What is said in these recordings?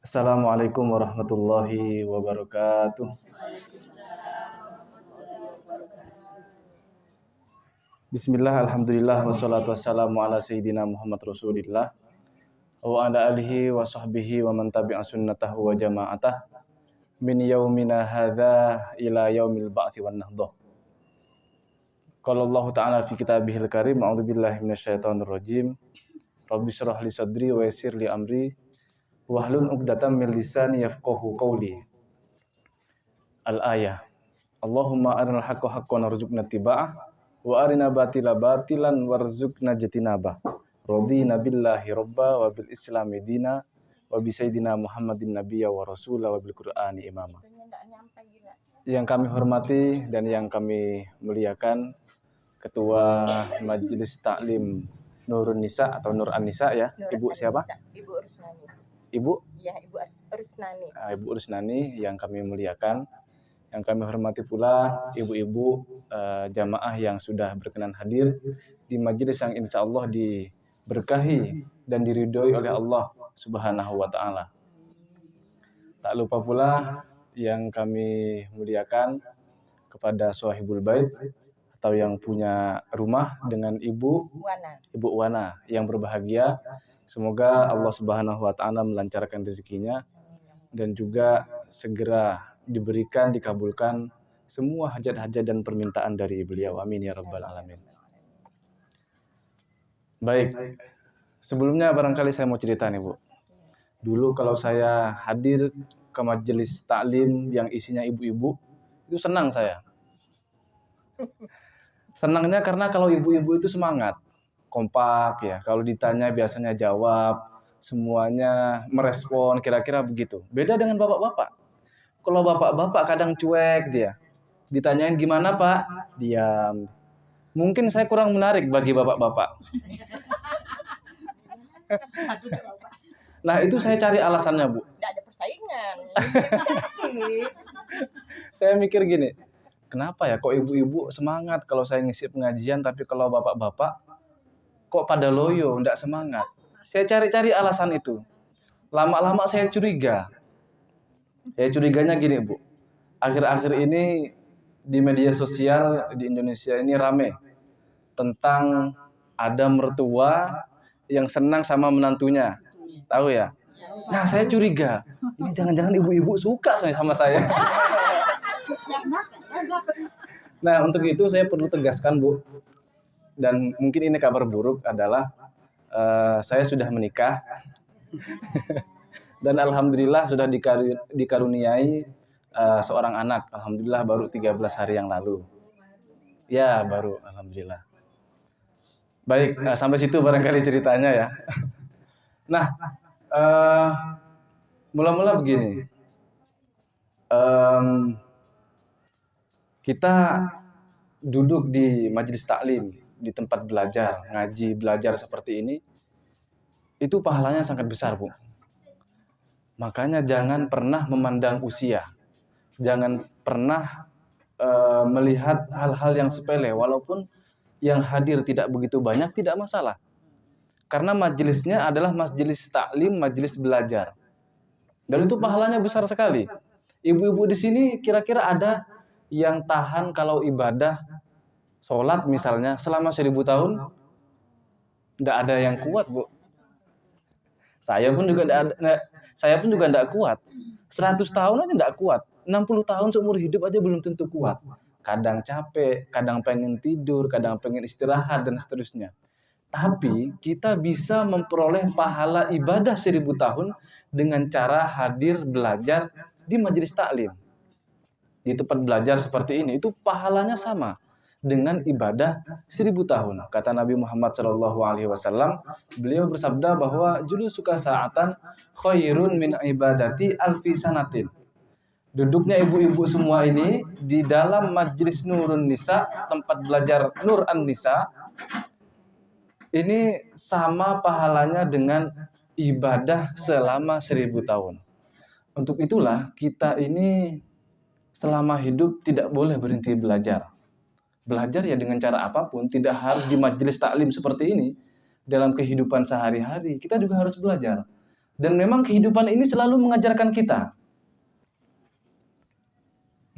Assalamualaikum warahmatullahi wabarakatuh. Bismillah, alhamdulillah, wassalatu wassalamu ala sayyidina Muhammad Rasulillah wa ala alihi wa sahbihi wa man tabi'a sunnatahu wa jama'atah min yaumina hadha ila yaumil ba'thi wan nahdah. Qala Allah Ta'ala fi kitabihil karim, a'udzubillahi minasyaitonir rajim. Rabbi shrah li sadri wa yassir li amri wahlul 'uqdatam min lisani yafqahu qawli. Al-ayah. Allahumma arinal haqqa haqqan warzuqna tiba'ah wa arina batila batilan warzuqna jatinabah. Radina billahi robba wa bil islami dina wa bi sayyidina Muhammadin nabiyya wa rasula wa bil qur'ani imama. Yang kami hormati dan yang kami muliakan Ketua Majelis Taklim Nurun Nisa atau Nur An-Nisa ya. Ibu siapa? Ibu Rusnani. Ibu? Ya, Ibu Rusnani. Ibu Rusnani yang kami muliakan. Yang kami hormati pula ibu-ibu jamaah yang sudah berkenan hadir di majelis yang insya Allah diberkahi dan diridhoi oleh Allah Subhanahu wa Ta'ala. Tak lupa pula yang kami muliakan kepada Shahibul Bait atau yang punya rumah dengan Ibu Wana yang berbahagia. Semoga Allah Subhanahu wa Ta'ala melancarkan rezekinya dan juga segera diberikan, dikabulkan semua hajat-hajat dan permintaan dari beliau. Amin ya rabbal alamin. Baik, sebelumnya barangkali saya mau cerita nih Bu. Dulu kalau saya hadir ke majelis taklim yang isinya ibu-ibu, itu senang saya. Senangnya karena kalau ibu-ibu itu semangat, kompak ya. Kalau ditanya biasanya jawab, semuanya merespon, kira-kira begitu. Beda dengan bapak-bapak. Kalau bapak-bapak kadang cuek dia. Ditanyain gimana Pak? Diam. Mungkin saya kurang menarik bagi bapak-bapak. Nah itu saya cari alasannya Bu. Tidak ada persaingan. Saya mikir gini, kenapa ya kok ibu-ibu semangat kalau saya ngisi pengajian, tapi kalau bapak-bapak kok pada loyo, tidak semangat. Saya cari-cari alasan itu. Lama-lama saya curiga. Ya curiganya gini Bu, akhir-akhir ini di media sosial di Indonesia ini rame tentang ada mertua yang senang sama menantunya, tahu ya? Nah saya curiga, ini jangan-jangan ibu-ibu suka sama saya. Nah untuk itu saya perlu tegaskan Bu, dan mungkin ini kabar buruk adalah saya sudah menikah. Dan alhamdulillah sudah dikaruniai seorang anak. Alhamdulillah baru 13 hari yang lalu. Ya, baru alhamdulillah. Baik, sampai situ barangkali ceritanya ya. Nah, mula-mula begini. Kita duduk di majelis taklim, di tempat belajar, ngaji, belajar seperti ini, itu pahalanya sangat besar, Bu. Makanya jangan pernah memandang usia. Jangan pernah melihat hal-hal yang sepele. Walaupun yang hadir tidak begitu banyak, tidak masalah. Karena majelisnya adalah majelis taklim, majelis belajar. Dan itu pahalanya besar sekali. Ibu-ibu di sini kira-kira ada yang tahan kalau ibadah, sholat misalnya, selama 1000 tahun? Tidak ada yang kuat, Bu. Saya pun juga tidak kuat. 100 tahun aja tidak kuat. 60 tahun seumur hidup aja belum tentu kuat. Kadang capek, kadang pengen tidur, kadang pengen istirahat, dan seterusnya. Tapi kita bisa memperoleh pahala ibadah 1000 tahun dengan cara hadir belajar di majelis taklim. Di tempat belajar seperti ini, itu pahalanya sama dengan ibadah 1000 tahun. Kata Nabi Muhammad SAW, beliau bersabda bahwa julusuka sa'atan khairun min ibadati alfi sanatin. Duduknya ibu-ibu semua ini di dalam majelis Nurun Nisa, tempat belajar Nur An-Nisa, ini sama pahalanya dengan ibadah selama 1000 tahun. Untuk itulah kita ini selama hidup tidak boleh berhenti belajar. Belajar ya dengan cara apapun, tidak harus di majelis taklim seperti ini. Dalam kehidupan sehari-hari, kita juga harus belajar. Dan memang kehidupan ini selalu mengajarkan kita,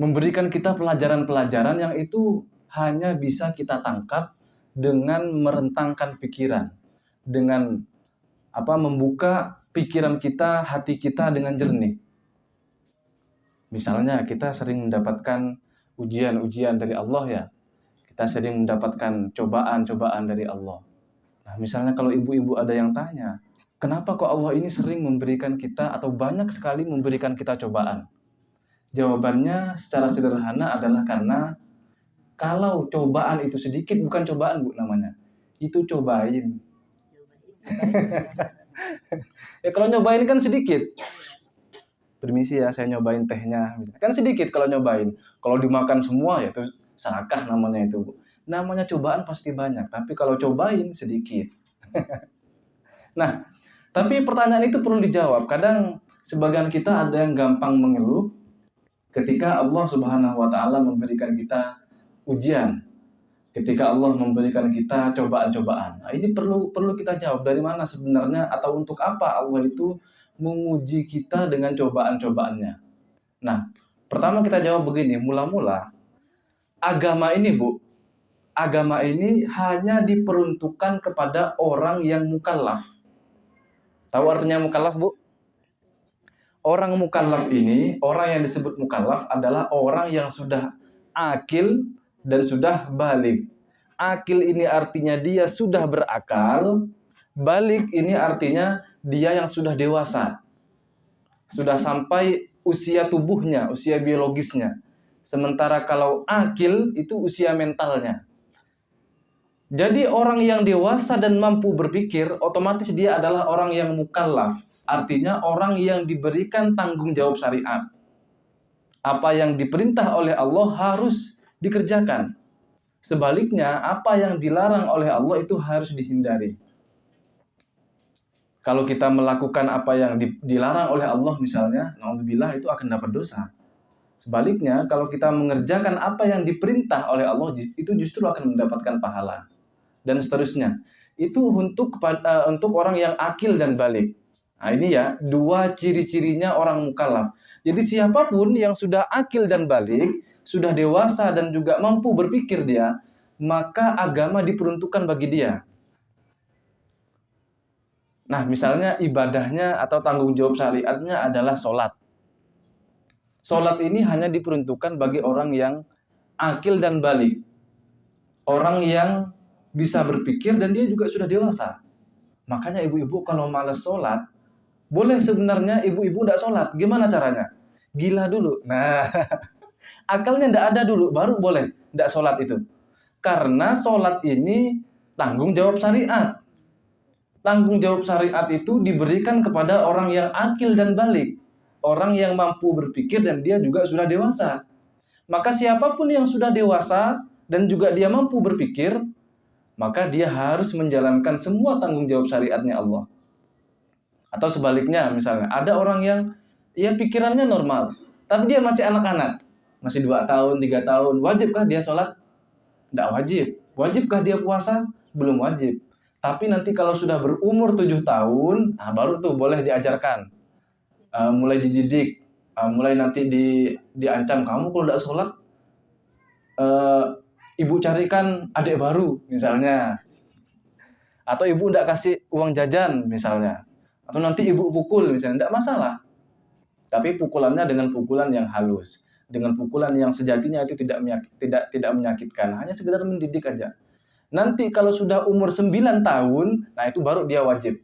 memberikan kita pelajaran-pelajaran yang itu hanya bisa kita tangkap dengan merentangkan pikiran, dengan membuka pikiran kita, hati kita dengan jernih. Misalnya kita sering mendapatkan ujian-ujian dari Allah ya. Kita sering mendapatkan cobaan-cobaan dari Allah. Nah, misalnya kalau ibu-ibu ada yang tanya, kenapa kok Allah ini sering memberikan kita atau banyak sekali memberikan kita cobaan? Jawabannya secara sederhana adalah karena kalau cobaan itu sedikit, bukan cobaan Bu namanya. Itu cobain. Ya kalau nyobain kan sedikit. Permisi ya, saya nyobain tehnya. Kan sedikit kalau nyobain. Kalau dimakan semua ya itu serakah namanya itu Bu. Namanya cobaan pasti banyak, tapi kalau cobain sedikit. Nah, tapi pertanyaan itu perlu dijawab. Kadang sebagian kita ada yang gampang mengeluh ketika Allah Subhanahu wa taala memberikan kita ujian. Ketika Allah memberikan kita cobaan-cobaan. Nah, ini perlu kita jawab dari mana sebenarnya atau untuk apa Allah itu menguji kita dengan cobaan-cobaannya. Nah, pertama kita jawab begini, mula-mula agama ini Bu, agama ini hanya diperuntukkan kepada orang yang mukallaf. Tahu artinya mukallaf Bu? Orang mukallaf ini, orang yang disebut mukallaf adalah orang yang sudah akil dan sudah balik. Akil ini artinya dia sudah berakal, balik ini artinya dia yang sudah dewasa. Sudah sampai usia tubuhnya, usia biologisnya. Sementara kalau akil itu usia mentalnya. Jadi orang yang dewasa dan mampu berpikir, otomatis dia adalah orang yang mukallaf. Artinya orang yang diberikan tanggung jawab syariat. Apa yang diperintah oleh Allah harus dikerjakan. Sebaliknya, apa yang dilarang oleh Allah itu harus dihindari. Kalau kita melakukan apa yang dilarang oleh Allah misalnya, naudzubillah itu akan dapat dosa. Sebaliknya, kalau kita mengerjakan apa yang diperintah oleh Allah, itu justru akan mendapatkan pahala. Dan seterusnya. Itu untuk orang yang akil dan balik. Nah ini ya, dua ciri-cirinya orang mukallaf. Jadi siapapun yang sudah akil dan balik, sudah dewasa dan juga mampu berpikir dia, maka agama diperuntukkan bagi dia. Nah misalnya ibadahnya atau tanggung jawab syariatnya adalah sholat. Sholat ini hanya diperuntukkan bagi orang yang akil dan balik. Orang yang bisa berpikir dan dia juga sudah dewasa. Makanya ibu-ibu kalau malas sholat, boleh sebenarnya ibu-ibu tidak sholat. Gimana caranya? Gila dulu. Nah, akalnya tidak ada dulu, baru boleh tidak sholat itu. Karena sholat ini tanggung jawab syariat. Tanggung jawab syariat itu diberikan kepada orang yang akil dan balik. Orang yang mampu berpikir dan dia juga sudah dewasa. Maka siapapun yang sudah dewasa dan juga dia mampu berpikir, maka dia harus menjalankan semua tanggung jawab syariatnya Allah. Atau sebaliknya misalnya, ada orang yang ya pikirannya normal, tapi dia masih anak-anak, masih 2 tahun, 3 tahun, wajibkah dia sholat? Tidak wajib. Wajibkah dia puasa? Belum wajib. Tapi nanti kalau sudah berumur 7 tahun, nah baru tuh boleh diajarkan. Mulai dididik, mulai nanti diancam, kamu kalau tidak sholat, ibu carikan adik baru misalnya. Atau ibu tidak kasih uang jajan misalnya. Atau nanti ibu pukul misalnya, tidak masalah. Tapi pukulannya dengan pukulan yang halus, dengan pukulan yang sejatinya itu tidak menyakitkan, hanya sekedar mendidik aja. Nanti kalau sudah umur 9 tahun, nah itu baru dia wajib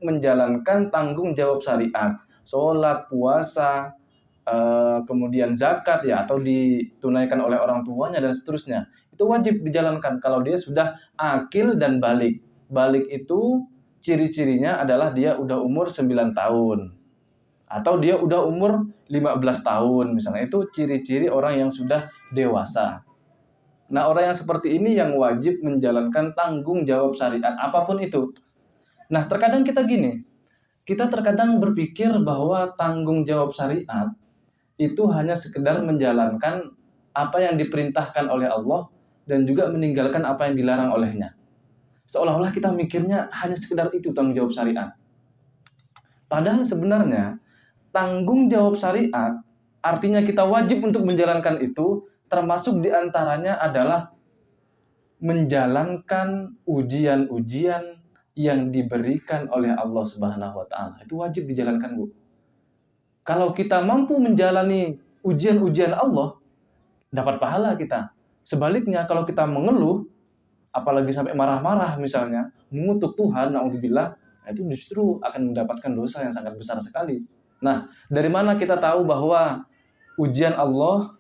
menjalankan tanggung jawab syariat, sholat, puasa, kemudian zakat ya, atau ditunaikan oleh orang tuanya dan seterusnya. Itu wajib dijalankan kalau dia sudah akil dan balik. Balik itu ciri-cirinya adalah dia udah umur 9 tahun. Atau dia udah umur 15 tahun misalnya. Itu ciri-ciri orang yang sudah dewasa. Nah, orang yang seperti ini yang wajib menjalankan tanggung jawab syariat apapun itu. Nah, terkadang kita gini. Kita terkadang berpikir bahwa tanggung jawab syariat itu hanya sekedar menjalankan apa yang diperintahkan oleh Allah dan juga meninggalkan apa yang dilarang olehnya. Seolah-olah kita mikirnya hanya sekedar itu tanggung jawab syariat. Padahal sebenarnya tanggung jawab syariat artinya kita wajib untuk menjalankan itu, termasuk diantaranya adalah menjalankan ujian-ujian yang diberikan oleh Allah Subhanahu wa Ta'ala. Itu wajib dijalankan, Bu. Kalau kita mampu menjalani ujian-ujian Allah, dapat pahala kita. Sebaliknya, kalau kita mengeluh, apalagi sampai marah-marah misalnya, mengutuk Tuhan, na'udzubillah, itu justru akan mendapatkan dosa yang sangat besar sekali. Nah, dari mana kita tahu bahwa ujian Allah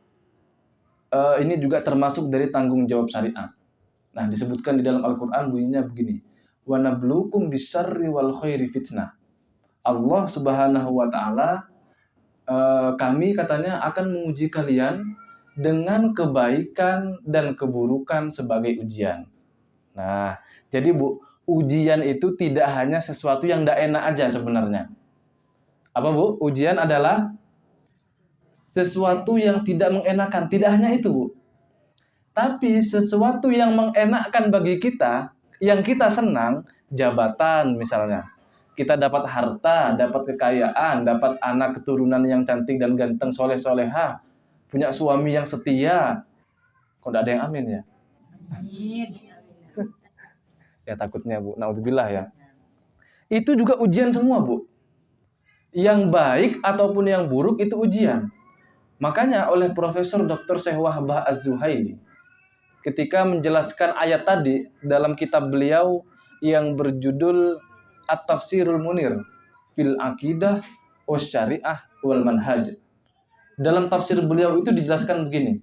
ini juga termasuk dari tanggung jawab syariat? Nah, disebutkan di dalam Al-Quran bunyinya begini. Wa nabluukum bisyarri wal khairi fitnah. Allah Subhanahu wa Ta'ala kami katanya akan menguji kalian dengan kebaikan dan keburukan sebagai ujian. Nah, jadi Bu, ujian itu tidak hanya sesuatu yang tidak enak aja sebenarnya. Apa Bu? Ujian adalah sesuatu yang tidak mengenakan. Tidak hanya itu Bu. Tapi sesuatu yang mengenakkan bagi kita, yang kita senang, jabatan misalnya. Kita dapat harta, dapat kekayaan, dapat anak keturunan yang cantik dan ganteng, soleh-soleha, punya suami yang setia. Kok tidak ada yang amin ya? Amin. Ya takutnya Bu, naudzubillah ya. Itu juga ujian semua Bu. Yang baik ataupun yang buruk itu ujian. Makanya oleh Profesor Dr. Syekh Wahbah Az-Zuhaili, ketika menjelaskan ayat tadi dalam kitab beliau yang berjudul At-Tafsirul Munir fil Aqidah Wasyariah wal Manhaj. Dalam tafsir beliau itu dijelaskan begini,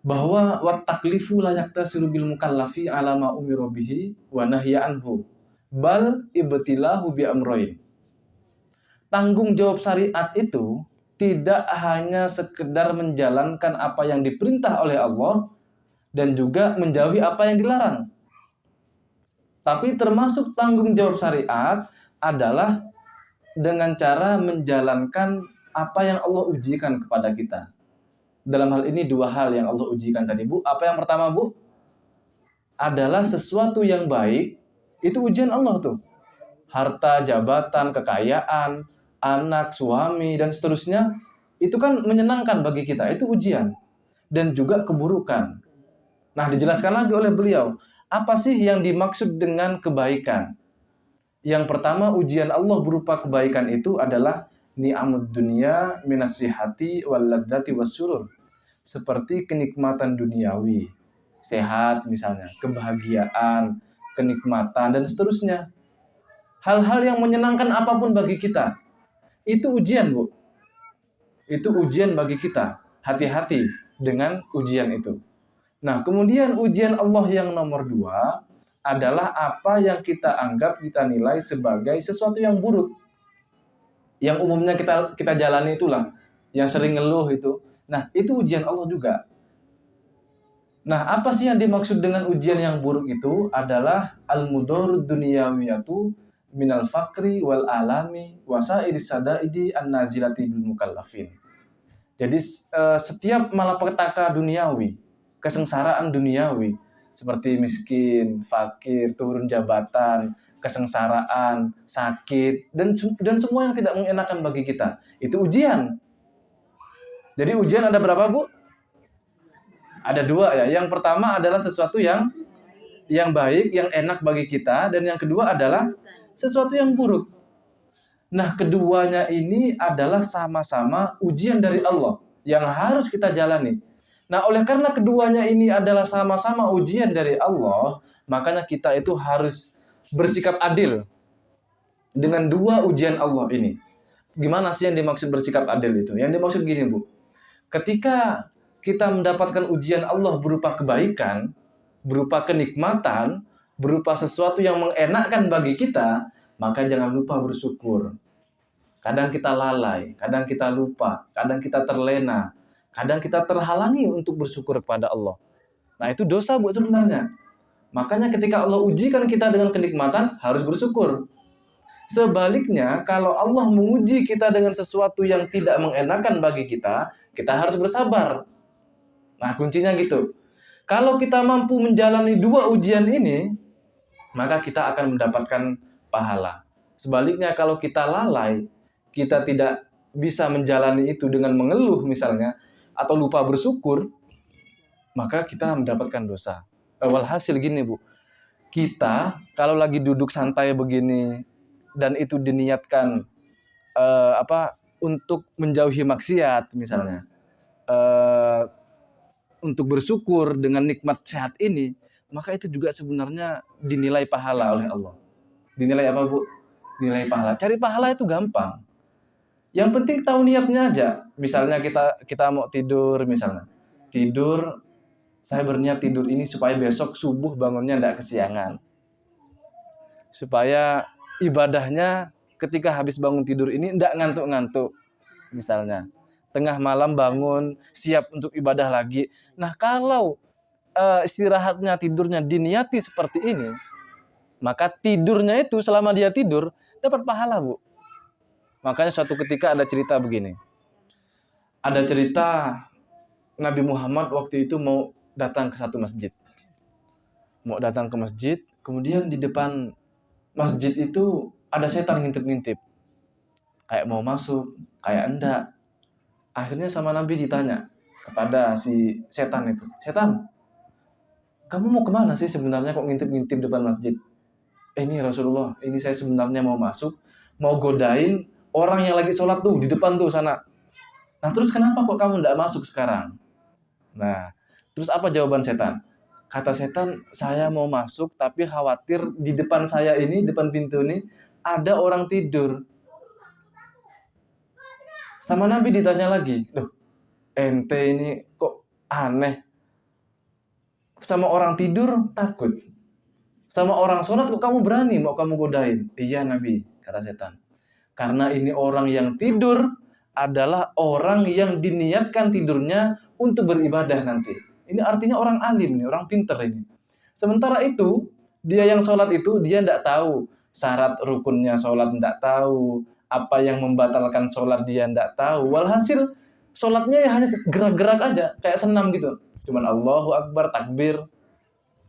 bahwa wat taklifu la yaktasiru bil mukallafi ala ma umira bihi wa nahya anhu bal ibtilahu bi amrayn. Tanggung jawab syariat itu tidak hanya sekedar menjalankan apa yang diperintah oleh Allah dan juga menjauhi apa yang dilarang. Tapi termasuk tanggung jawab syariat adalah dengan cara menjalankan apa yang Allah ujikan kepada kita. Dalam hal ini dua hal yang Allah ujikan tadi, Bu. Apa yang pertama, Bu? Adalah sesuatu yang baik, itu ujian Allah tuh. Harta, jabatan, kekayaan, anak, suami, dan seterusnya, itu kan menyenangkan bagi kita, itu ujian. Dan juga keburukan. Nah, dijelaskan lagi oleh beliau, apa sih yang dimaksud dengan kebaikan? Yang pertama, ujian Allah berupa kebaikan itu adalah ni'amud dunia minas sihati wal ladzati wasyurur. Seperti kenikmatan duniawi, sehat misalnya, kebahagiaan, kenikmatan, dan seterusnya. Hal-hal yang menyenangkan apapun bagi kita, itu ujian, Bu. Itu ujian bagi kita. Hati-hati dengan ujian itu. Nah, kemudian ujian Allah yang nomor 2 adalah apa yang kita anggap, kita nilai sebagai sesuatu yang buruk. Yang umumnya kita jalani itulah, yang sering ngeluh itu. Nah, itu ujian Allah juga. Nah, apa sih yang dimaksud dengan ujian yang buruk itu? Adalah al-mudorud dunyawiyatu minal fakri wal alami wasa'idis sadaidi an-nazilati bil mukallafin. Jadi setiap malapetaka duniawi, kesengsaraan duniawi, seperti miskin, fakir, turun jabatan, kesengsaraan, sakit, dan semua yang tidak mengenakan bagi kita, itu ujian. Jadi ujian ada berapa, Bu? Ada 2 ya. Yang pertama adalah sesuatu yang baik, yang enak bagi kita, dan yang kedua adalah sesuatu yang buruk. Nah, keduanya ini adalah sama-sama ujian dari Allah yang harus kita jalani. Nah, oleh karena keduanya ini adalah sama-sama ujian dari Allah, makanya kita itu harus bersikap adil dengan 2 ujian Allah ini. Gimana sih yang dimaksud bersikap adil itu? Yang dimaksud gini, Bu. Ketika kita mendapatkan ujian Allah berupa kebaikan, berupa kenikmatan, berupa sesuatu yang mengenakkan bagi kita, maka jangan lupa bersyukur. Kadang kita lalai, kadang kita lupa, kadang kita terlena, kadang kita terhalangi untuk bersyukur kepada Allah. Nah, itu dosa, Bu, sebenarnya. Makanya ketika Allah ujikan kita dengan kenikmatan, harus bersyukur. Sebaliknya, kalau Allah menguji kita dengan sesuatu yang tidak mengenakan bagi kita, kita harus bersabar. Nah, kuncinya gitu. Kalau kita mampu menjalani 2 ujian ini, maka kita akan mendapatkan pahala. Sebaliknya kalau kita lalai, kita tidak bisa menjalani itu dengan mengeluh misalnya, atau lupa bersyukur, maka kita mendapatkan dosa. Walhasil gini Bu, kita kalau lagi duduk santai begini dan itu diniatkan untuk menjauhi maksiat misalnya, untuk bersyukur dengan nikmat sehat ini, maka itu juga sebenarnya dinilai pahala oleh Allah. Dinilai apa Bu? Dinilai pahala. Cari pahala itu gampang. Yang penting tahu niatnya aja. Misalnya kita mau tidur misalnya. Tidur, saya berniat tidur ini supaya besok subuh bangunnya tidak kesiangan. Supaya ibadahnya ketika habis bangun tidur ini tidak ngantuk-ngantuk. Misalnya, tengah malam bangun, siap untuk ibadah lagi. Nah, kalau istirahatnya, tidurnya diniati seperti ini, maka tidurnya itu selama dia tidur dapat pahala Bu. Makanya suatu ketika ada cerita begini. Ada cerita Nabi Muhammad waktu itu mau datang ke satu masjid. Mau datang ke masjid, kemudian di depan masjid itu ada setan ngintip-ngintip. Kayak mau masuk, kayak enggak. Akhirnya sama Nabi ditanya kepada si setan itu. Setan, kamu mau kemana sih sebenarnya kok ngintip-ngintip depan masjid? Ini Rasulullah, ini saya sebenarnya mau masuk, mau godain orang yang lagi sholat tuh di depan tuh sana. Nah terus kenapa kok kamu tidak masuk sekarang? Nah terus apa jawaban setan? Kata setan, saya mau masuk tapi khawatir di depan saya ini, depan pintu ini ada orang tidur. Sama Nabi ditanya lagi, loh ente ini kok aneh? Sama orang tidur takut, sama orang sholat kok kamu berani mau kamu godain? Iya Nabi, kata setan. Karena ini orang yang tidur adalah orang yang diniatkan tidurnya untuk beribadah nanti. Ini artinya orang alim nih, orang pinter ini. Sementara itu, dia yang sholat itu, dia tidak tahu syarat rukunnya sholat, tidak tahu apa yang membatalkan sholat, dia tidak tahu. Walhasil, sholatnya ya hanya gerak-gerak aja, kayak senam gitu. Cuman Allahu Akbar, takbir.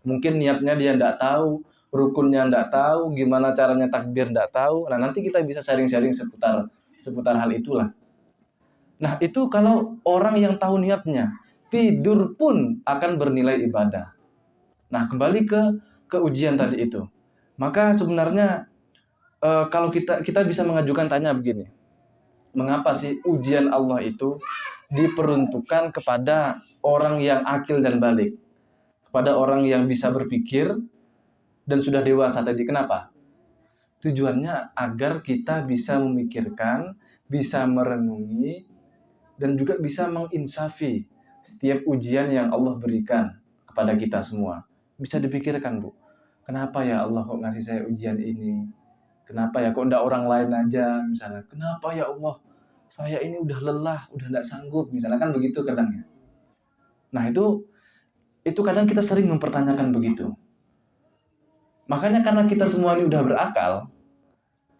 Mungkin niatnya dia tidak tahu, rukunnya tidak tahu, gimana caranya takbir tidak tahu. Nah nanti kita bisa sharing-sharing seputar hal itulah. Nah itu kalau orang yang tahu niatnya, tidur pun akan bernilai ibadah. Nah kembali ke ujian tadi itu. Maka sebenarnya kalau kita bisa mengajukan tanya begini. Mengapa sih ujian Allah itu diperuntukkan kepada orang yang akil dan balik? Kepada orang yang bisa berpikir dan sudah dewasa tadi. Kenapa? Tujuannya agar kita bisa memikirkan, bisa merenungi, dan juga bisa menginsafi setiap ujian yang Allah berikan kepada kita semua. Bisa dipikirkan Bu, kenapa ya Allah kok ngasih saya ujian ini? Kenapa ya kok enggak orang lain aja misalnya? Kenapa ya Allah saya ini udah lelah, udah enggak sanggup misalnya, kan begitu kadang ya. Nah itu kadang kita sering mempertanyakan begitu. Makanya karena kita semua ini udah berakal,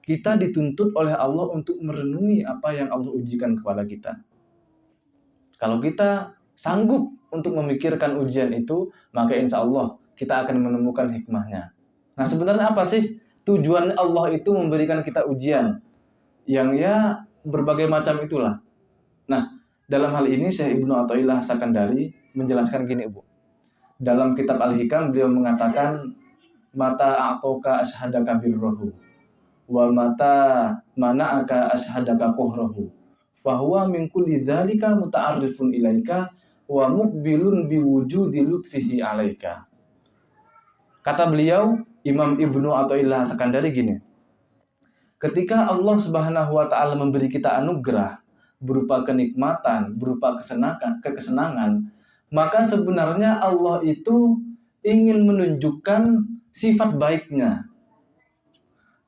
kita dituntut oleh Allah untuk merenungi apa yang Allah ujikan kepada kita. Kalau kita sanggup untuk memikirkan ujian itu, maka insya Allah kita akan menemukan hikmahnya. Nah sebenarnya apa sih tujuan Allah itu memberikan kita ujian? Yang ya berbagai macam itulah. Nah dalam hal ini Syekh Ibnu Athaillah Sakandari menjelaskan gini Bu. Dalam kitab Al-Hikam beliau mengatakan, mata a'toka ashadaka birrohu wa mata mana'aka ashadaka kuhrohu fahuwa min kulli dzalika muta'arrifun ilaika wa muqbilun biwujudi lutfihi alaika. Kata beliau, Imam Ibnu Athaillah Sakandari gini, ketika Allah Subhanahu wa taala memberi kita anugerah berupa kenikmatan, berupa kesenangan, maka sebenarnya Allah itu ingin menunjukkan sifat baiknya.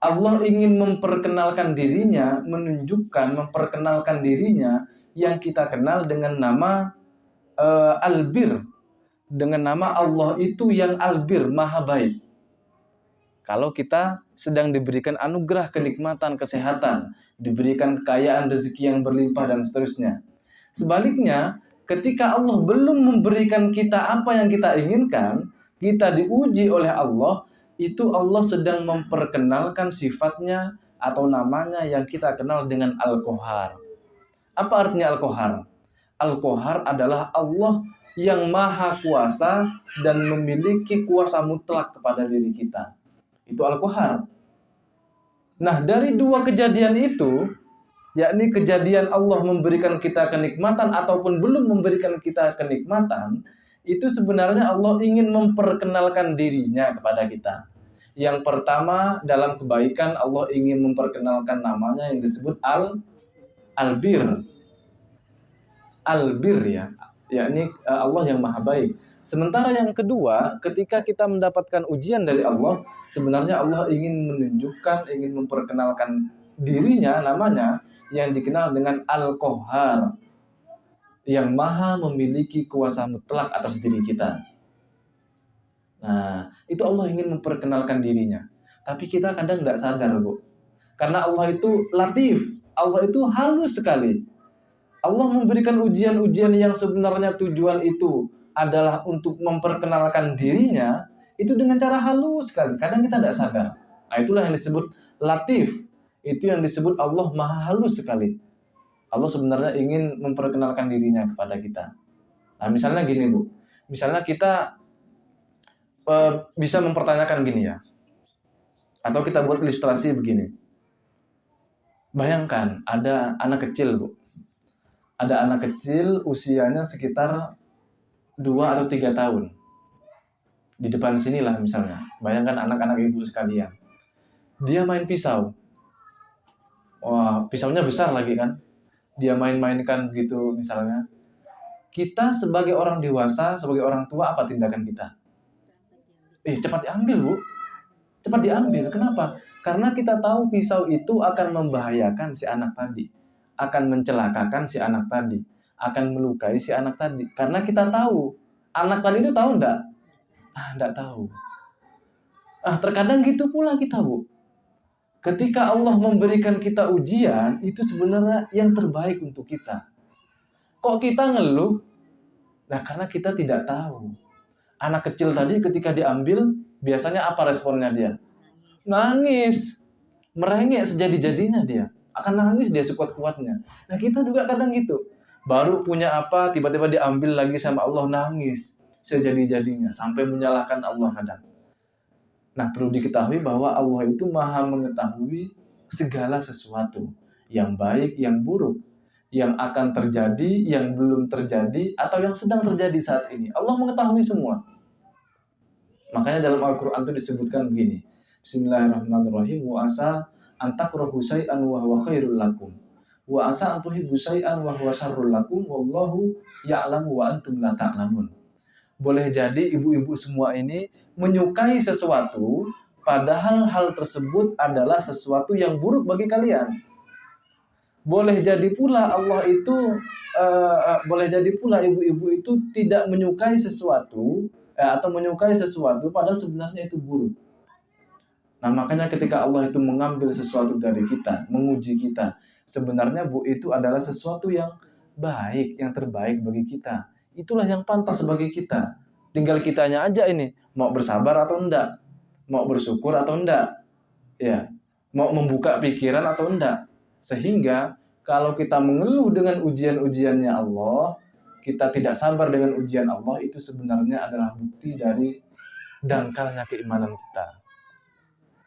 Allah ingin memperkenalkan dirinya, memperkenalkan dirinya yang kita kenal dengan nama Al-Bir. Dengan nama Allah itu yang Al-Bir, Maha Baik. Kalau kita sedang diberikan anugerah kenikmatan, kesehatan, diberikan kekayaan, rezeki yang berlimpah dan seterusnya. Sebaliknya, ketika Allah belum memberikan kita apa yang kita inginkan, kita diuji oleh Allah, itu Allah sedang memperkenalkan sifatnya atau namanya yang kita kenal dengan Al-Qahhar. Apa artinya Al-Qahhar? Al-Qahhar adalah Allah yang maha kuasa dan memiliki kuasa mutlak kepada diri kita. Itu Al-Qahhar. Nah, dari dua kejadian itu, yakni kejadian Allah memberikan kita kenikmatan ataupun belum memberikan kita kenikmatan, itu sebenarnya Allah ingin memperkenalkan dirinya kepada kita. Yang pertama, dalam kebaikan Allah ingin memperkenalkan namanya yang disebut Al-Bir. Al-Bir ya, yakni Allah yang maha baik. Sementara yang kedua, ketika kita mendapatkan ujian dari Allah, sebenarnya Allah ingin menunjukkan, ingin memperkenalkan dirinya, namanya yang dikenal dengan Al-Qahhar, yang maha memiliki kuasa mutlak atas diri kita. Nah, itu Allah ingin memperkenalkan dirinya. Tapi kita kadang tidak sadar, Bu. Karena Allah itu latif, Allah itu halus sekali. Allah memberikan ujian-ujian yang sebenarnya tujuan itu adalah untuk memperkenalkan dirinya, itu dengan cara halus sekali. Kadang kita tidak sadar. Nah, itulah yang disebut latif. Itu yang disebut Allah maha halus sekali. Allah sebenarnya ingin memperkenalkan dirinya kepada kita. Nah, misalnya gini, Bu. Misalnya kita bisa mempertanyakan gini ya. Atau kita buat ilustrasi begini. Bayangkan ada anak kecil, Bu. Ada anak kecil usianya sekitar 2 atau 3 tahun. Di depan sinilah misalnya. Bayangkan anak-anak ibu sekalian. Dia main pisau. Wah, pisaunya besar lagi kan. Dia main-mainkan gitu misalnya. Kita sebagai orang dewasa, sebagai orang tua, apa tindakan kita? Cepat diambil, Bu. Cepat diambil. Kenapa? Karena kita tahu pisau itu akan membahayakan si anak tadi. Akan mencelakakan si anak tadi. Akan melukai si anak tadi. Karena kita tahu. Anak tadi itu tahu enggak? Enggak tahu. Terkadang gitu pula kita, Bu. Ketika Allah memberikan kita ujian, itu sebenarnya yang terbaik untuk kita. Kok kita ngeluh? Nah, karena kita tidak tahu. Anak kecil tadi ketika diambil, biasanya apa responnya dia? Nangis. Merengek sejadi-jadinya dia. Akan nangis dia sekuat-kuatnya. Nah, kita juga kadang gitu. Baru punya apa, tiba-tiba diambil lagi sama Allah, nangis sejadi-jadinya. Sampai menyalahkan Allah kadang. Nah, perlu diketahui bahwa Allah itu maha mengetahui segala sesuatu. Yang baik, yang buruk. Yang akan terjadi, yang belum terjadi, atau yang sedang terjadi saat ini. Allah mengetahui semua. Makanya dalam Al-Quran itu disebutkan begini. Bismillahirrahmanirrahim. Wa asa antakrahu syai'an wa huwa khairul lakum. Wa asa antuhibbu syai'an wa huwa syarrul lakum. Wallahu ya'lamu wa antum la ta'lamun. Boleh jadi ibu-ibu semua ini menyukai sesuatu, padahal hal tersebut adalah sesuatu yang buruk bagi kalian. Boleh jadi pula Allah itu, boleh jadi pula ibu-ibu itu tidak menyukai sesuatu, atau menyukai sesuatu, padahal sebenarnya itu buruk. Nah, makanya ketika Allah itu mengambil sesuatu dari kita, menguji kita, sebenarnya itu adalah sesuatu yang baik, yang terbaik bagi kita. Itulah yang pantas bagi kita. Tinggal kitanya aja ini, mau bersabar atau enggak, mau bersyukur atau enggak, ya, mau membuka pikiran atau enggak. Sehingga kalau kita mengeluh dengan ujian-ujiannya Allah, kita tidak sabar dengan ujian Allah, itu sebenarnya adalah bukti dari dangkalnya keimanan kita.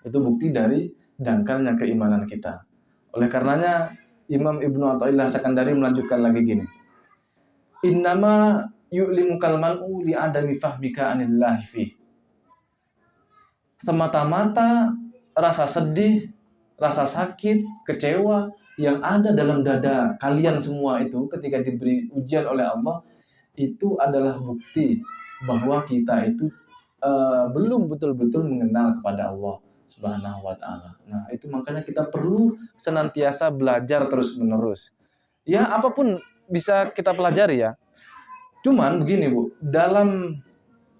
Itu bukti dari dangkalnya keimanan kita. Oleh karenanya Imam Ibnu Athaillah Sakandari melanjutkan lagi gini. Innama yu'limukal man'u li'adami fahmika anillahi fi. Semata-mata rasa sedih, rasa sakit, kecewa yang ada dalam dada kalian semua itu ketika diberi ujian oleh Allah, itu adalah bukti bahwa kita itu belum betul-betul mengenal kepada Allah Subhanahu wa ta'ala. Nah, itu makanya kita perlu senantiasa belajar terus-menerus. Ya, apapun bisa kita pelajari ya. Cuman begini, Bu, dalam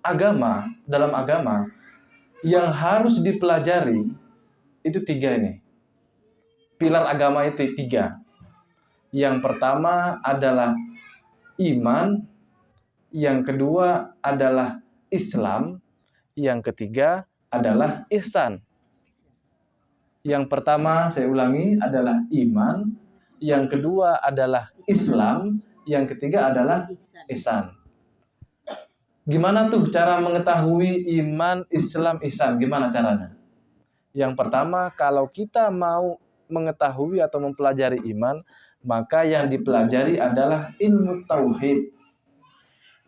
agama yang harus dipelajari itu 3 ini. Pilar agama itu 3. Yang pertama adalah iman, yang kedua adalah Islam, yang ketiga adalah ihsan. Yang pertama, saya ulangi, adalah iman. Yang kedua adalah Islam. Yang ketiga adalah ihsan. Gimana tuh cara mengetahui iman, Islam, ihsan? Gimana caranya? Yang pertama, kalau kita mau mengetahui atau mempelajari iman, maka yang dipelajari adalah ilmu tauhid.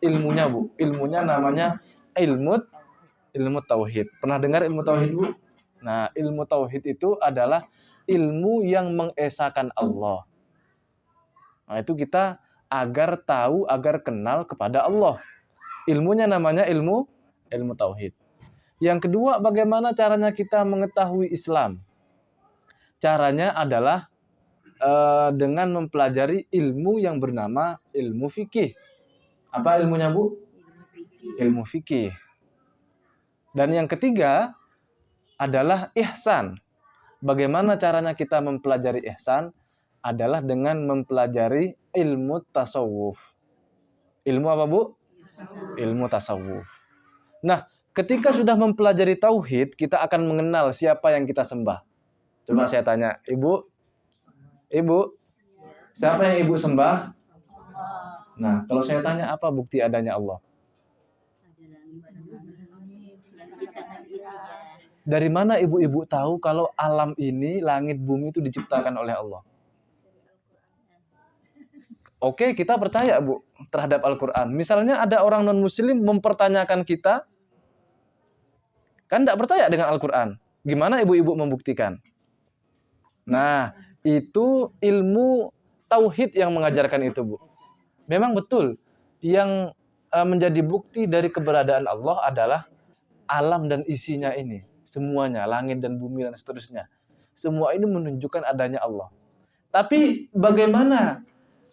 Ilmunya, Bu. Ilmunya namanya ilmu tauhid. Pernah dengar ilmu tauhid, Bu? Nah, ilmu tauhid itu adalah ilmu yang mengesahkan Allah. Nah, itu kita agar tahu, agar kenal kepada Allah. Ilmunya namanya ilmu tauhid. Yang kedua, bagaimana caranya kita mengetahui Islam? Caranya adalah dengan mempelajari ilmu yang bernama ilmu fikih. Apa ilmunya, Bu? Ilmu fikih. Dan yang ketiga adalah ihsan. Bagaimana caranya kita mempelajari ihsan? Adalah dengan mempelajari ilmu tasawuf. Ilmu apa, Bu? Ilmu tasawuf. Nah, ketika sudah mempelajari tauhid, kita akan mengenal siapa yang kita sembah. Coba saya tanya, Ibu, siapa yang Ibu sembah? Nah, kalau saya tanya, apa bukti adanya Allah? Dari mana ibu-ibu tahu kalau alam ini, langit bumi itu diciptakan oleh Allah? Oke, kita percaya, Bu, terhadap Al-Quran. Misalnya ada orang non-muslim mempertanyakan kita, kan tidak percaya dengan Al-Quran. Gimana ibu-ibu membuktikan? Nah, itu ilmu tauhid yang mengajarkan itu, Bu. Memang betul, yang menjadi bukti dari keberadaan Allah adalah alam dan isinya ini. Semuanya, langit dan bumi dan seterusnya. Semua ini menunjukkan adanya Allah. Tapi bagaimana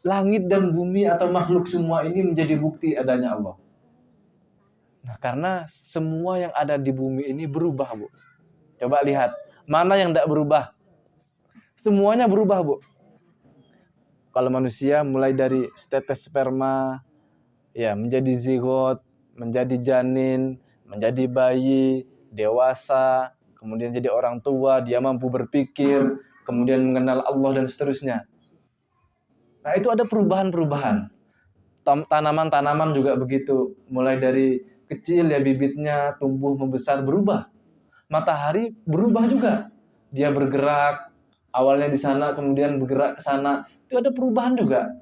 langit dan bumi atau makhluk semua ini menjadi bukti adanya Allah? Nah, karena semua yang ada di bumi ini berubah, Bu. Coba lihat, mana yang tidak berubah? Semuanya berubah, Bu. Kalau manusia mulai dari setetes sperma, ya menjadi zigot, menjadi janin, menjadi bayi, dewasa, kemudian jadi orang tua, dia mampu berpikir, kemudian mengenal Allah dan seterusnya. Nah, itu ada perubahan-perubahan. Tanaman-tanaman juga begitu. Mulai dari kecil ya bibitnya tumbuh membesar berubah. Matahari berubah juga. Dia bergerak, awalnya di sana kemudian bergerak ke sana. Itu ada perubahan juga.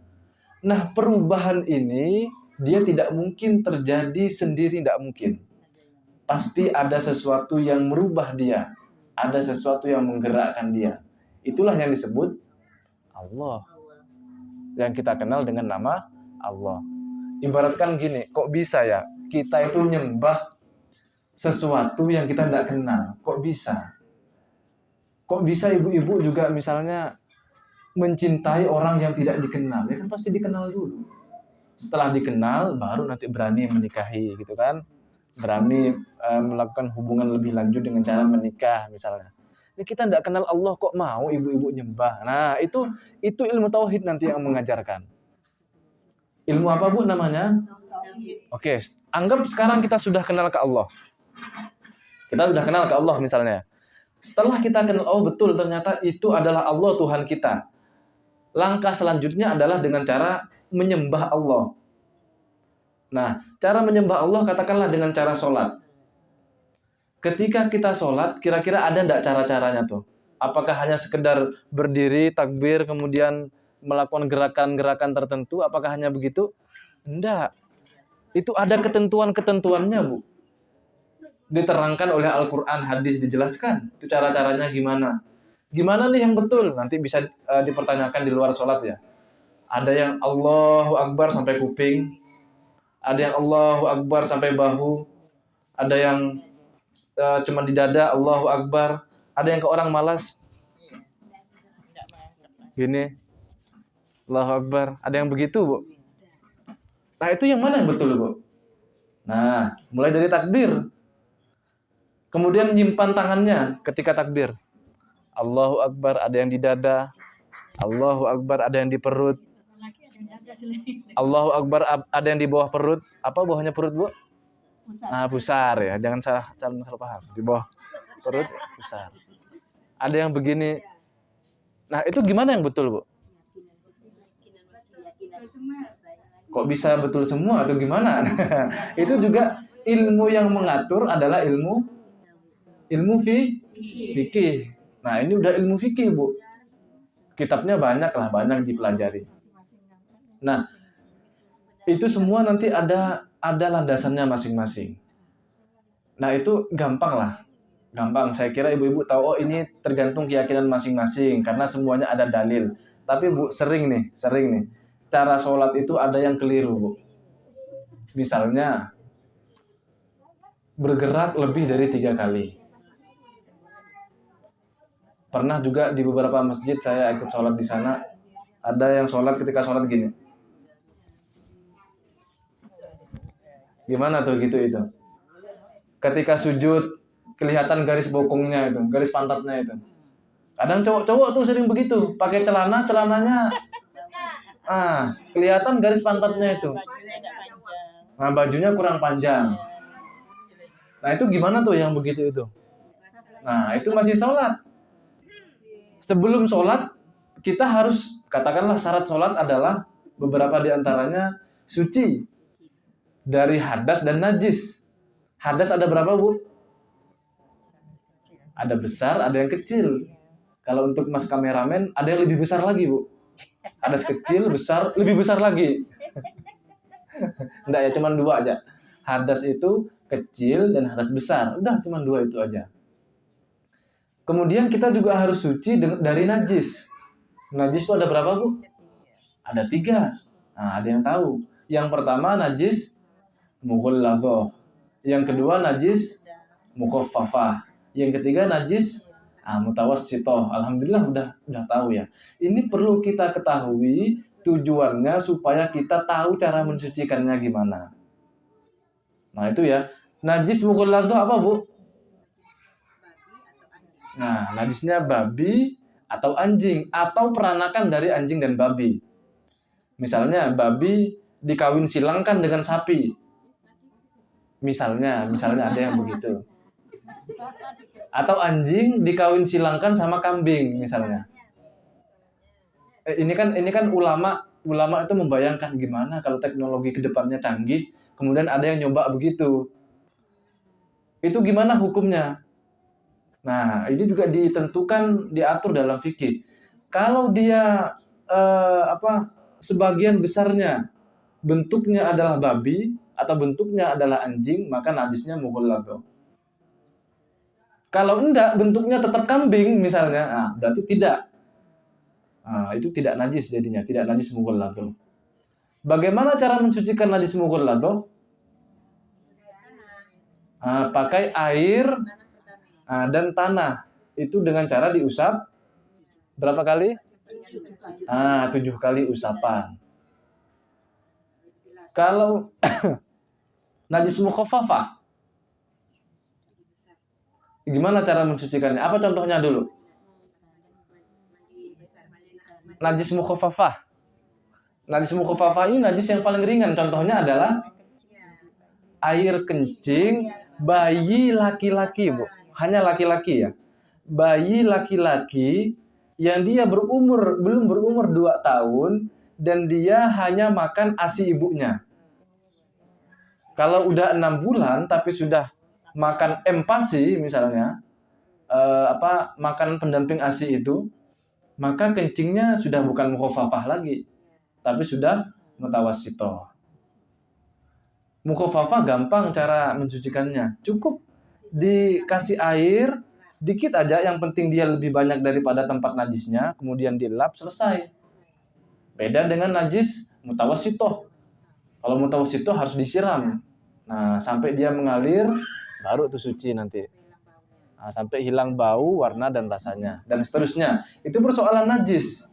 Nah, perubahan ini dia tidak mungkin terjadi sendiri, tidak mungkin. Pasti ada sesuatu yang merubah dia. Ada sesuatu yang menggerakkan dia. Itulah yang disebut Allah. Yang kita kenal dengan nama Allah. Ibaratkan gini, kok bisa ya kita itu nyembah sesuatu yang kita tidak kenal? Kok bisa? Kok bisa ibu-ibu juga misalnya mencintai orang yang tidak dikenal? Ya kan pasti dikenal dulu. Setelah dikenal, baru nanti berani menikahi, gitu kan? Berani melakukan hubungan lebih lanjut dengan cara menikah misalnya. Ini kita tidak kenal Allah kok mau ibu-ibu nyembah. Nah, itu ilmu tauhid nanti yang mengajarkan. Ilmu apa, Bu, namanya? Oke, anggap sekarang kita sudah kenal ke Allah. Kita sudah kenal ke Allah misalnya. Setelah kita kenal, oh betul ternyata itu adalah Allah Tuhan kita. Langkah selanjutnya adalah dengan cara menyembah Allah. Nah, cara menyembah Allah katakanlah dengan cara sholat. Ketika kita sholat, kira-kira ada enggak cara-caranya tuh? Apakah hanya sekedar berdiri, takbir, kemudian melakukan gerakan-gerakan tertentu? Apakah hanya begitu? Enggak. Itu ada ketentuan-ketentuannya, Bu. Diterangkan oleh Al-Quran, hadis dijelaskan. Itu cara-caranya gimana. Gimana nih yang betul? Nanti bisa dipertanyakan di luar sholat ya. Ada yang Allahu Akbar sampai kuping. Ada yang Allahu Akbar sampai bahu. Ada yang cuma di dada, Allahu Akbar. Ada yang ke orang malas. Gini. Allahu Akbar. Ada yang begitu, Bu. Nah, itu yang mana yang betul, Bu? Nah, mulai dari takbir. Kemudian menyimpan tangannya ketika takbir. Allahu Akbar, ada yang di dada. Allahu Akbar, ada yang di perut. Allahu Akbar, ada yang di bawah perut. Apa bawahnya perut, Bu? Pusar. Nah, pusar ya. Jangan salah paham. Di bawah perut, pusar. ada yang begini. Nah, itu gimana yang betul, Bu? Kok bisa betul semua atau gimana? Itu juga ilmu yang mengatur adalah ilmu fikih. Nah, ini udah ilmu fikih, Bu. Kitabnya banyak lah, banyak dipelajari. Nah, itu semua nanti ada landasannya masing-masing. Nah, itu gampang lah. Gampang. Saya kira ibu-ibu tahu, oh ini tergantung keyakinan masing-masing karena semuanya ada dalil. Tapi Bu, sering nih, cara sholat itu ada yang keliru, Bu. Misalnya, bergerak lebih dari 3 kali. Pernah juga di beberapa masjid saya ikut sholat di sana, ada yang sholat ketika sholat gini. Gimana tuh gitu itu? Ketika sujud, kelihatan garis bokongnya itu, garis pantatnya itu. Kadang cowok-cowok tuh sering begitu, pakai celananya kelihatan garis pantatnya itu. Nah, bajunya kurang panjang. Nah, itu gimana tuh yang begitu itu? Nah, itu masih sholat. Sebelum sholat, kita harus, katakanlah syarat sholat adalah beberapa diantaranya suci dari hadas dan najis. Hadas ada berapa, Bu? Ada besar, ada yang kecil. Kalau untuk mas kameramen, ada yang lebih besar lagi, Bu. Hadas kecil, besar, lebih besar lagi. Enggak ya, cuma 2 aja. Hadas itu kecil dan hadas besar. Udah, cuma 2 itu aja. Kemudian kita juga harus suci dari najis. Najis itu ada berapa, Bu? Ada 3. Nah, ada yang tahu. Yang pertama najis mughalladzah. Yang kedua najis mukhaffafah. Yang ketiga najis mutawassithah. Alhamdulillah udah tahu ya. Ini perlu kita ketahui tujuannya supaya kita tahu cara mensucikannya gimana. Nah, itu ya. Najis mughalladzah apa, Bu? Nah, najisnya babi atau anjing atau peranakan dari anjing dan babi. Misalnya babi dikawin silangkan dengan sapi. Misalnya ada yang begitu. Atau anjing dikawin silangkan sama kambing misalnya. Ini kan ulama itu membayangkan gimana kalau teknologi kedepannya canggih, kemudian ada yang nyoba begitu. Itu gimana hukumnya? Nah, ini juga ditentukan, diatur dalam fikih. Kalau dia sebagian besarnya bentuknya adalah babi atau bentuknya adalah anjing, maka najisnya mughalladzah. Kalau enggak, bentuknya tetap kambing misalnya, berarti tidak. Itu tidak najis jadinya, tidak najis mughalladzah. Bagaimana cara mensucikan najis mughalladzah? Pakai air dan tanah. Itu dengan cara diusap berapa kali? 7 kali usapan. Kalau najis mukhaffafah, gimana cara mensucikannya? Apa contohnya dulu? Najis mukhaffafah. Najis mukhaffafah ini najis yang paling ringan. Contohnya adalah air kencing bayi laki-laki, Bu. Hanya laki-laki ya. Bayi laki-laki yang dia belum berumur 2 tahun dan dia hanya makan ASI ibunya. Kalau udah 6 bulan tapi sudah makan empasi misalnya, makan pendamping ASI itu, maka kencingnya sudah bukan mukhaffafah lagi, tapi sudah mutawassithah. Mukhaffafah gampang cara mensucikannya. Cukup dikasih air dikit aja, yang penting dia lebih banyak daripada tempat najisnya, kemudian dilap, selesai. Beda dengan najis mutawassithah. Kalau mutawassithah harus disiram. Nah, sampai dia mengalir baru itu suci nanti. Sampai hilang bau, warna dan rasanya dan seterusnya. Itu persoalan najis.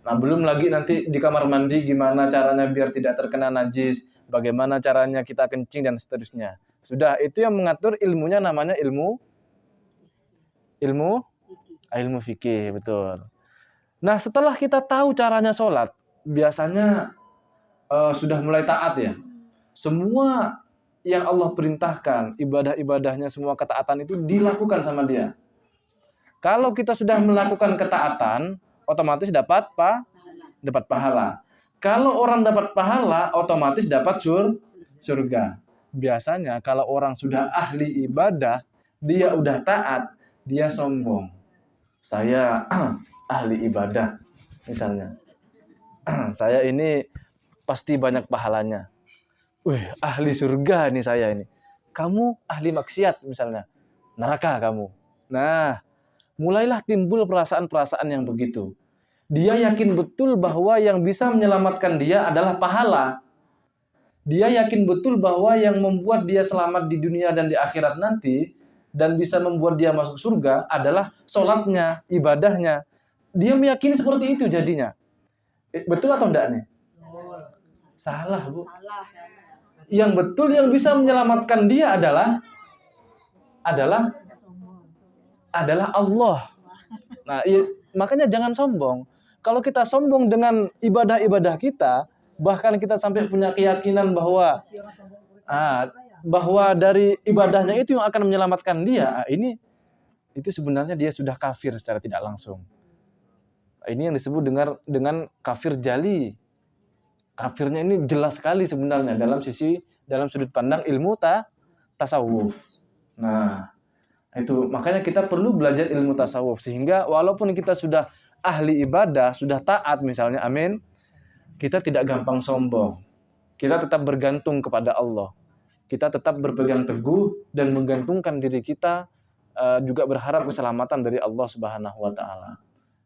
Nah, belum lagi nanti di kamar mandi gimana caranya biar tidak terkena najis, bagaimana caranya kita kencing dan seterusnya. Sudah, itu yang mengatur ilmunya namanya ilmu fikih, betul. Nah, setelah kita tahu caranya sholat, biasanya sudah mulai taat ya. Semua yang Allah perintahkan, ibadah-ibadahnya, semua ketaatan itu dilakukan sama dia. Kalau kita sudah melakukan ketaatan, otomatis dapat pahala. Kalau orang dapat pahala, otomatis dapat surga. Biasanya kalau orang sudah ahli ibadah, dia udah taat, dia sombong. Saya ahli ibadah, misalnya. Saya ini pasti banyak pahalanya. Wih, ahli surga nih saya ini. Kamu ahli maksiat misalnya. Neraka kamu. Nah, mulailah timbul perasaan-perasaan yang begitu. Dia yakin betul bahwa yang bisa menyelamatkan dia adalah pahala. Dia yakin betul bahwa yang membuat dia selamat di dunia dan di akhirat nanti, dan bisa membuat dia masuk surga adalah sholatnya, ibadahnya. Dia meyakini seperti itu jadinya. Betul atau enggak nih? Salah, Bu. Yang betul yang bisa menyelamatkan dia adalah Allah. Nah, makanya jangan sombong. Kalau kita sombong dengan ibadah-ibadah kita, bahkan kita sampai punya keyakinan bahwa dari ibadahnya itu yang akan menyelamatkan dia, itu sebenarnya dia sudah kafir secara tidak langsung. Ini yang disebut dengan kafir jali. Kafirnya ini jelas sekali sebenarnya dalam sudut pandang ilmu tasawuf. Nah, itu makanya kita perlu belajar ilmu tasawuf sehingga walaupun kita sudah ahli ibadah, sudah taat misalnya, amin, kita tidak gampang sombong. Kita tetap bergantung kepada Allah. Kita tetap berpegang teguh dan menggantungkan diri kita, juga berharap keselamatan dari Allah Subhanahu wa taala.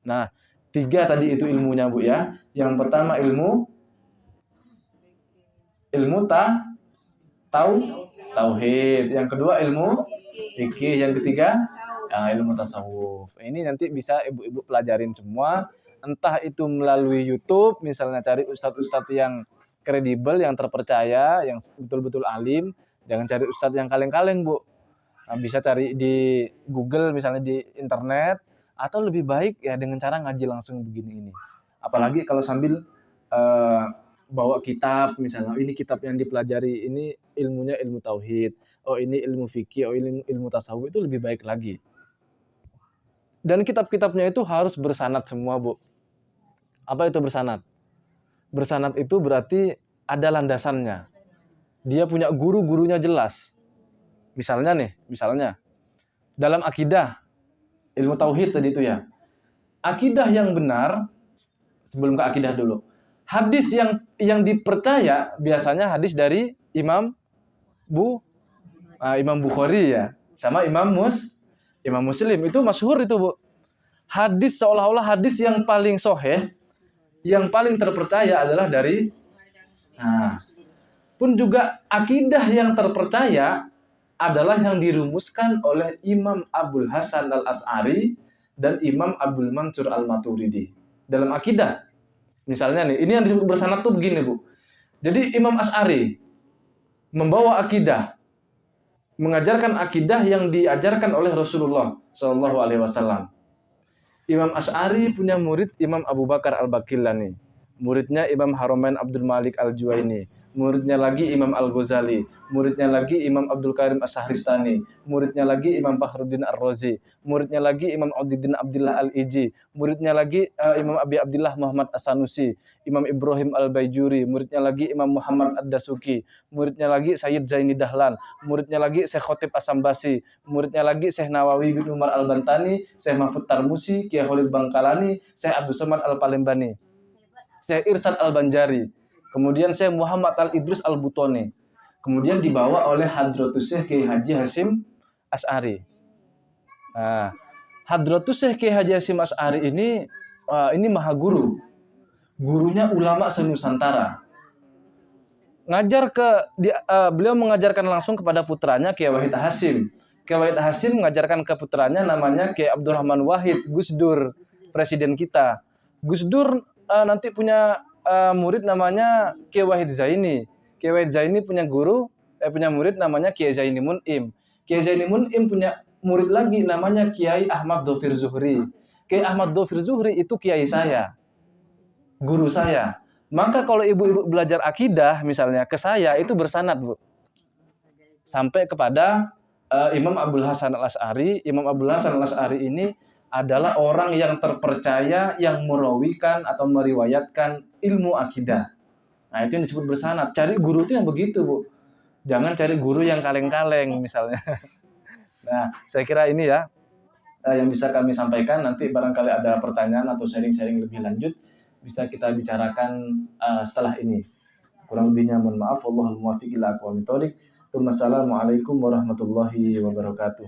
Nah, 3 tadi itu ilmunya, Bu ya. Yang pertama ilmu tauhid, yang kedua ilmu fikih, yang ketiga ilmu tasawuf. Ini nanti bisa ibu-ibu pelajarin semua, entah itu melalui YouTube, misalnya cari ustadz-ustadz yang kredibel, yang terpercaya, yang betul-betul alim. Jangan cari ustadz yang kaleng-kaleng, Bu. Nah, bisa cari di Google, misalnya di internet, atau lebih baik ya dengan cara ngaji langsung begini ini. Apalagi kalau sambil bawa kitab, misalnya ini kitab yang dipelajari, ini ilmunya ilmu tauhid, oh ini ilmu fikih, oh ini ilmu tasawuf, itu lebih baik lagi. Dan kitab-kitabnya itu harus bersanad semua, Bu. Apa itu bersanad? Bersanad itu berarti ada landasannya. Dia punya guru-gurunya jelas. Misalnya dalam akidah, ilmu tauhid tadi itu ya. Akidah yang benar, sebelum ke akidah dulu. Hadis yang dipercaya biasanya hadis dari Imam Bukhari ya, sama Imam Muslim, itu masyhur itu, Bu. Hadis seolah-olah hadis yang paling sahih, yang paling terpercaya adalah dari pun juga akidah yang terpercaya adalah yang dirumuskan oleh Imam Abul Hasan Al-As'ari dan Imam Abdul Mansur Al-Maturidi. Dalam akidah, misalnya nih, ini yang disebut bersanad tuh begini, Bu. Jadi Imam Asy'ari membawa akidah, mengajarkan akidah yang diajarkan oleh Rasulullah Shallallahu Alaihi Wasallam. Imam Asy'ari punya murid Imam Abu Bakar Al-Baqillani, muridnya Imam Haramain Abdul Malik Al-Juwaini, muridnya lagi Imam Al-Ghazali, muridnya lagi Imam Abdul Karim As-Sahristani, muridnya lagi Imam Fakhruddin Ar-Razi, muridnya lagi Imam Abduddin Abdullah Al-Iji, muridnya lagi Imam Abi Abdullah Muhammad As-Sanusi, Imam Ibrahim Al-Baijuri, muridnya lagi Imam Muhammad Ad-Dasuki, muridnya lagi Sayyid Zaini Dahlan, muridnya lagi Syekh Khotib As-Sambasi, muridnya lagi Syekh Nawawi bin Umar Al-Bantani, Syekh Mahfud Tarmusi, Kiai Khalil Bangkalani, Syekh Abdul Somad Al-Palembani, Syekh Irsyad Al-Banjari, kemudian Syekh Muhammad Al-Idrus Al-Butoni. Kemudian dibawa oleh Hadratus Syekh Kiai Haji Hasyim Asy'ari. Nah, Hadratus Syekh Kiai Haji Hasyim Asy'ari ini maha guru. Gurunya ulama senusantara. Beliau mengajarkan langsung kepada putranya Kiai Wahid Hasyim. Kiai Wahid Hasyim mengajarkan ke putranya namanya Kiai Abdurrahman Wahid, Gus Dur, presiden kita. Gus Dur nanti punya murid namanya Kiai Wahid Zaini. Kiai Wahid Zaini punya murid namanya Kiai Zaini Mun'im. Kiai Zaini Mun'im punya murid lagi namanya Kiai Ahmad Dhofir Zuhri. Kiai Ahmad Dhofir Zuhri itu kiai saya, guru saya. Maka kalau ibu-ibu belajar akidah misalnya ke saya itu bersanad, Bu. Sampai kepada Imam Abdul Hasan Al-As'ari. Imam Abdul Hasan Al-As'ari ini adalah orang yang terpercaya yang merawikan atau meriwayatkan ilmu akidah. Nah, itu yang disebut bersanad. Cari guru itu yang begitu, Bu. Jangan cari guru yang kaleng-kaleng misalnya. Nah, saya kira ini ya yang bisa kami sampaikan. Nanti barangkali ada pertanyaan atau sharing-sharing lebih lanjut bisa kita bicarakan setelah ini. Kurang lebihnya mohon maaf. Wallahul muwaffiq ila aqwamit thoriq. Wassalamualaikum warahmatullahi wabarakatuh.